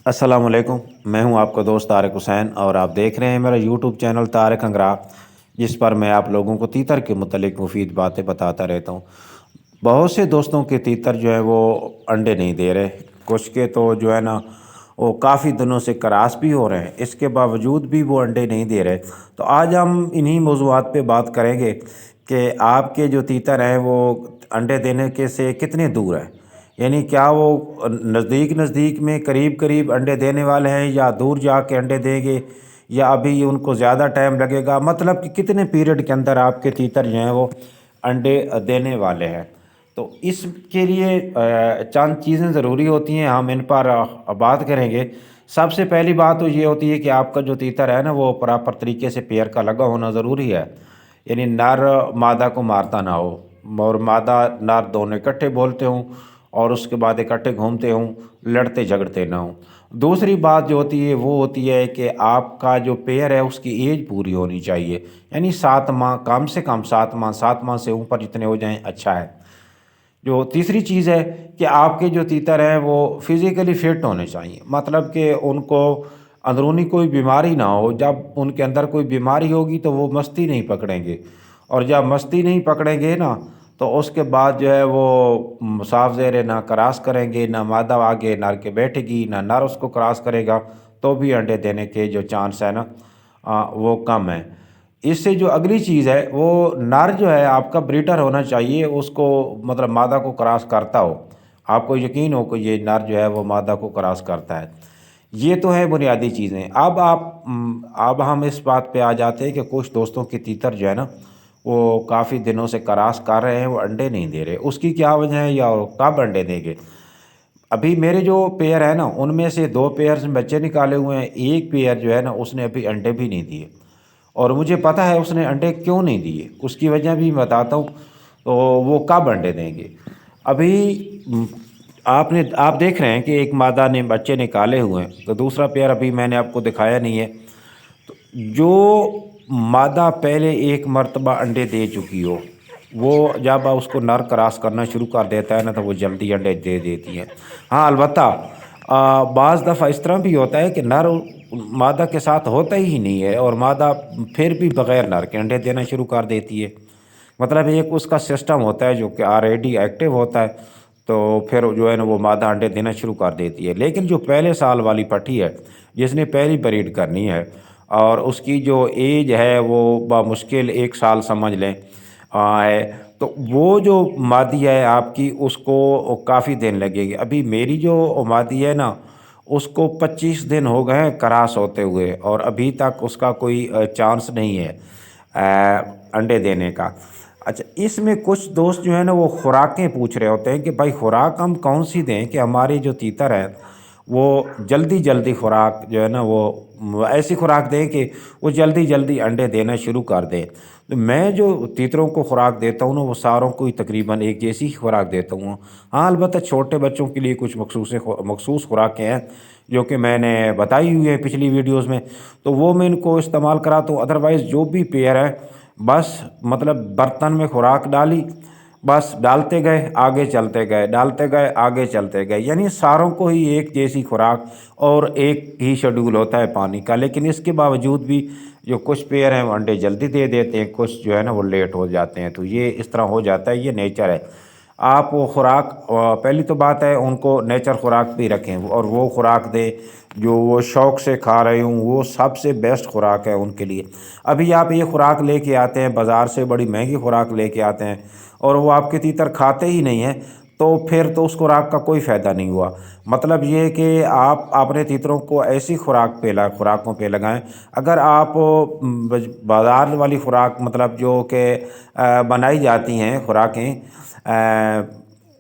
अस्सलाम वालेकुम। मैं हूं आपका दोस्त तारिक हुसैन और आप देख रहे हैं मेरा यूट्यूब चैनल तारिक अंगरा, जिस पर मैं आप लोगों को तीतर के मुतलिक मुफीद बातें बताता रहता हूं। बहुत से दोस्तों के तीतर जो है वो अंडे नहीं दे रहे, कुछ के तो जो है ना वो काफ़ी दिनों से क्रास भी हो रहे हैं, इसके बावजूद भी वो अंडे नहीं दे रहे। तो आज हम इन्हीं मौज़ूआत पे बात करेंगे कि आपके जो तीतर हैं वो अंडे देने के से कितने दूर हैं। यानी क्या वो नज़दीक नज़दीक में करीब करीब अंडे देने वाले हैं, या दूर जाके अंडे देंगे, या अभी उनको ज़्यादा टाइम लगेगा। मतलब कि कितने पीरियड के अंदर आपके तीतर जो हैं वो अंडे देने वाले हैं। तो इसके लिए चंद चीज़ें ज़रूरी होती हैं, हम इन पर बात करेंगे। सबसे पहली बात तो ये होती है कि आपका जो तीतर है ना वो प्रॉपर तरीके से पेयर का लगा होना ज़रूरी है। यानी नर मादा को मारता ना हो, और मादा नर दोनों इकट्ठे बोलते हों, और उसके बाद इकट्ठे घूमते हों, लड़ते झगड़ते ना हों। दूसरी बात जो होती है वो होती है कि आपका जो पेयर है उसकी एज पूरी होनी चाहिए। यानी 7 माह, कम से कम 7 माह, 7 माह से ऊपर जितने हो जाएं अच्छा है। जो तीसरी चीज़ है कि आपके जो तीतर हैं वो फिज़िकली फ़िट होने चाहिए। मतलब कि उनको अंदरूनी कोई बीमारी ना हो। जब उनके अंदर कोई बीमारी होगी तो वो मस्ती नहीं पकड़ेंगे, और जब मस्ती नहीं पकड़ेंगे ना तो उसके बाद जो है वो साफ ज़ेर ना क्रॉस करेंगे, ना मादा आगे नर के बैठेगी, ना नर उसको क्रॉस करेगा, तो भी अंडे देने के जो चांस है ना वो कम है। इससे जो अगली चीज़ है वो नर जो है आपका ब्रीडर होना चाहिए, उसको मतलब मादा को क्रॉस करता हो, आपको यकीन हो कि ये नर जो है वो मादा को क्रॉस करता है। ये तो है बुनियादी चीज़ें। अब हम इस बात पे आ जाते हैं कि कुछ दोस्तों के तीतर जो है ना वो काफ़ी दिनों से क्रॉस कर रहे हैं, वो अंडे नहीं दे रहे। उसकी क्या वजह है या कब अंडे देंगे। अभी मेरे जो पेयर है ना उनमें से 2 पेयर से बच्चे निकाले हुए हैं, एक पेयर जो है ना उसने अभी अंडे भी नहीं दिए, और मुझे पता है उसने अंडे क्यों नहीं दिए, उसकी वजह भी बताता हूँ। तो वो कब अंडे देंगे। अभी आप देख रहे हैं कि एक मादा ने बच्चे निकाले हुए हैं, तो दूसरा पेयर अभी मैंने आपको दिखाया नहीं है। तो जो मादा पहले एक मर्तबा अंडे दे चुकी हो, वो जब उसको नर क्रॉस करना शुरू कर देता है ना तो वो जल्दी अंडे दे देती हैं। हाँ, अलबत्ता बाज़ दफ़ा इस तरह भी होता है कि नर मादा के साथ होता ही नहीं है, और मादा फिर भी बग़ैर नर के अंडे देना शुरू कर देती है। मतलब एक उसका सिस्टम होता है जो कि ऑलरेडी एक्टिव होता है, तो फिर जो है ना वो मादा अंडे देना शुरू कर देती है। लेकिन जो पहले साल वाली पट्टी है, जिसने पहली ब्रीड करनी है, और उसकी जो एज है वो बामुश्किल 1 साल समझ लें है, तो वो जो मादी है आपकी उसको काफ़ी दिन लगेगी। अभी मेरी जो मादी है ना उसको 25 दिन हो गए हैं क्रॉस होते हुए, और अभी तक उसका कोई चांस नहीं है अंडे देने का। अच्छा, इसमें कुछ दोस्त जो है ना वो खुराकें पूछ रहे होते हैं कि भाई खुराक हम कौन सी दें कि हमारे जो तीतर है वो जल्दी जल्दी खुराक जो है ना वो ऐसी खुराक दें कि वो जल्दी जल्दी अंडे देना शुरू कर दें। तो मैं जो तीतरों को खुराक देता हूँ ना वो सारों को ही तकरीबन एक जैसी ही खुराक देता हूँ। हाँ, अलबत्ता छोटे बच्चों के लिए कुछ मखसूस खुराकें हैं जो कि मैंने बताई हुई है पिछली वीडियोज़ में, तो वो मैं इनको इस्तेमाल कराता हूँ। अदरवाइज़ जो भी पेयर है बस मतलब बर्तन में खुराक डाली, बस डालते गए आगे चलते गए, डालते गए आगे चलते गए। यानी सारों को ही एक जैसी खुराक और एक ही शेड्यूल होता है पानी का। लेकिन इसके बावजूद भी जो कुछ पेयर हैं वो अंडे जल्दी दे देते हैं, कुछ जो है ना वो लेट हो जाते हैं। तो ये इस तरह हो जाता है, ये नेचर है। आप वो खुराक पहली तो बात है उनको नेचर खुराक भी रखें, और वो खुराक दें जो वो शौक़ से खा रहे हूँ, वो सबसे बेस्ट खुराक है उनके लिए। अभी आप ये खुराक लेके आते हैं बाज़ार से, बड़ी महंगी खुराक लेके आते हैं, और वो आपके तीतर खाते ही नहीं हैं, तो फिर तो उस खुराक का कोई फ़ायदा नहीं हुआ। मतलब ये है कि आप अपने तीतरों को ऐसी खुराकों पे लगाएं। अगर आप बाज़ार वाली खुराक मतलब जो कि बनाई जाती हैं खुराकें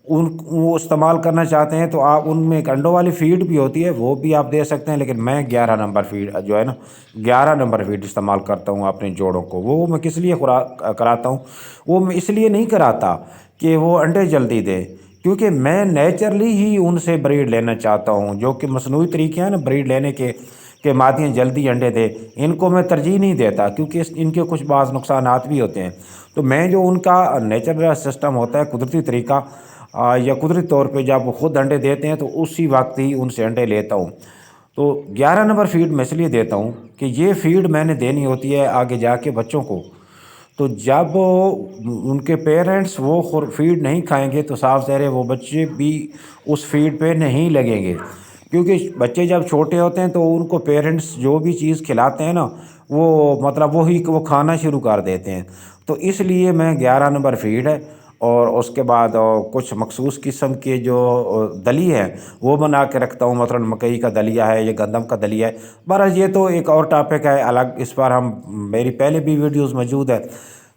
उन वो इस्तेमाल करना चाहते हैं, तो आप उनमें एक अंडों वाली फ़ीड भी होती है, वो भी आप दे सकते हैं। लेकिन मैं 11 नंबर फ़ीड जो है ना 11 नंबर फ़ीड इस्तेमाल करता हूँ अपने जोड़ों को। वो मैं किस लिए खुराक कराता हूँ, वो मैं इसलिए नहीं कराता कि वो अंडे जल्दी दें, क्योंकि मैं नेचुरली ही उनसे ब्रीड लेना चाहता हूँ। जो कि मसनूई तरीके हैं ना ब्रीड लेने के मादियाँ जल्दी अंडे दें, इनको मैं तरजीह नहीं देता, क्योंकि इनके कुछ बाज़ नुकसानात भी होते हैं। तो मैं जो उनका नेचुरल सिस्टम होता है, कुदरती तरीका या कुदरती तौर पे जब वो खुद अंडे देते हैं तो उसी वक्त ही उनसे अंडे लेता हूँ। تو 11 نمبر فیڈ میں اس لیے دیتا ہوں کہ یہ فیڈ میں نے دینی ہوتی ہے آگے جا کے بچوں کو، تو جب ان کے پیرنٹس وہ فیڈ نہیں کھائیں گے تو صاف ظاہر ہے وہ بچے بھی اس فیڈ پہ نہیں لگیں گے، کیونکہ بچے جب چھوٹے ہوتے ہیں تو ان کو پیرنٹس جو بھی چیز کھلاتے ہیں نا وہ مطلب وہی وہ کھانا شروع کر دیتے ہیں۔ تو اس لیے میں 11 نمبر فیڈ ہے، اور اس کے بعد کچھ مخصوص قسم کے جو دلی ہے وہ بنا کے رکھتا ہوں، مثلا مکئی کا دلیا ہے یا گندم کا دلیا ہے۔ بہرحال یہ تو ایک اور ٹاپک ہے الگ، اس پر میری پہلے بھی ویڈیوز موجود ہے۔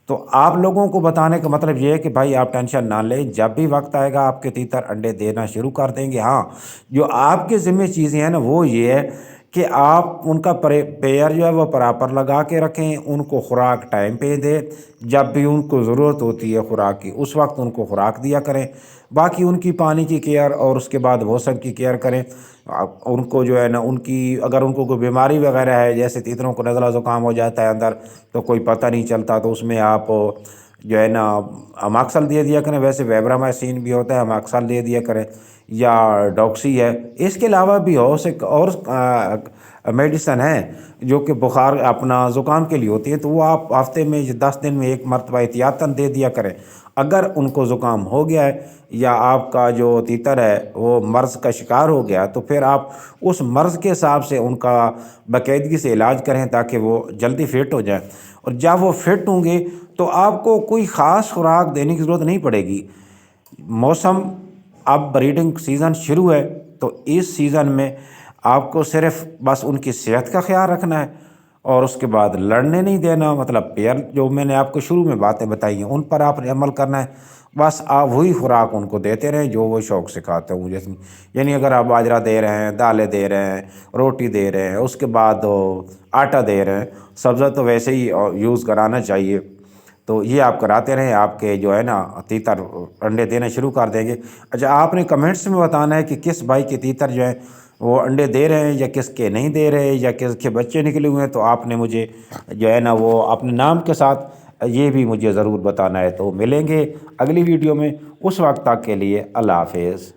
تو آپ لوگوں کو بتانے کا مطلب یہ ہے کہ بھائی آپ ٹینشن نہ لیں، جب بھی وقت آئے گا آپ کے تیتر انڈے دینا شروع کر دیں گے۔ ہاں، جو آپ کے ذمہ چیزیں ہیں نا وہ یہ ہے کہ آپ ان کا پیئر جو ہے وہ پراپر لگا کے رکھیں، ان کو خوراک ٹائم پہ دیں، جب بھی ان کو ضرورت ہوتی ہے خوراک کی اس وقت ان کو خوراک دیا کریں، باقی ان کی پانی کی کیئر اور اس کے بعد موسم کی کیئر کریں۔ ان کو جو ہے نا ان کی اگر ان کو کوئی بیماری وغیرہ ہے، جیسے تیتروں کو نزلہ زکام ہو جاتا ہے اندر تو کوئی پتہ نہیں چلتا، تو اس میں آپ جو ہے نا اماکسل دے دیا کریں، ویسے ویبرامائسین بھی ہوتا ہے، اماکسل دے دیا کریں، یا ڈاکسی ہے۔ اس کے علاوہ بھی اور میڈیسن ہیں جو کہ بخار اپنا زکام کے لیے ہوتی ہے، تو وہ آپ ہفتے میں 10 دن میں ایک مرتبہ احتیاطاً دے دیا کریں۔ اگر ان کو زکام ہو گیا ہے یا آپ کا جو تیتر ہے وہ مرض کا شکار ہو گیا تو پھر آپ اس مرض کے حساب سے ان کا باقاعدگی سے علاج کریں تاکہ وہ جلدی فٹ ہو جائیں، اور جب وہ فٹ ہوں گے تو آپ کو کوئی خاص خوراک دینے کی ضرورت نہیں پڑے گی۔ موسم اب بریڈنگ سیزن شروع ہے، تو اس سیزن میں آپ کو صرف بس ان کی صحت کا خیال رکھنا ہے، اور اس کے بعد لڑنے نہیں دینا، مطلب پیئر جو میں نے آپ کو شروع میں باتیں بتائی ہیں ان پر آپ نے عمل کرنا ہے۔ بس آپ وہی خوراک ان کو دیتے رہیں جو وہ شوق سے کھاتے ہوں، جیسے یعنی اگر آپ باجرہ دے رہے ہیں، دالیں دے رہے ہیں، روٹی دے رہے ہیں، اس کے بعد آٹا دے رہے ہیں، سبزہ تو ویسے ہی یوز کرانا چاہیے، تو یہ آپ کراتے رہیں، آپ کے جو ہے نا تیتر انڈے دینا شروع کر دیں گے۔ اچھا، آپ نے کمنٹس میں بتانا ہے کہ کس بھائی کے تیتر جو ہیں وہ انڈے دے رہے ہیں یا کس کے نہیں دے رہے یا کس کے بچے نکلے ہوئے ہیں، تو آپ نے مجھے جو ہے نا وہ اپنے نام کے ساتھ یہ بھی مجھے ضرور بتانا ہے۔ تو ملیں گے اگلی ویڈیو میں، اس وقت تک کے لیے اللہ حافظ۔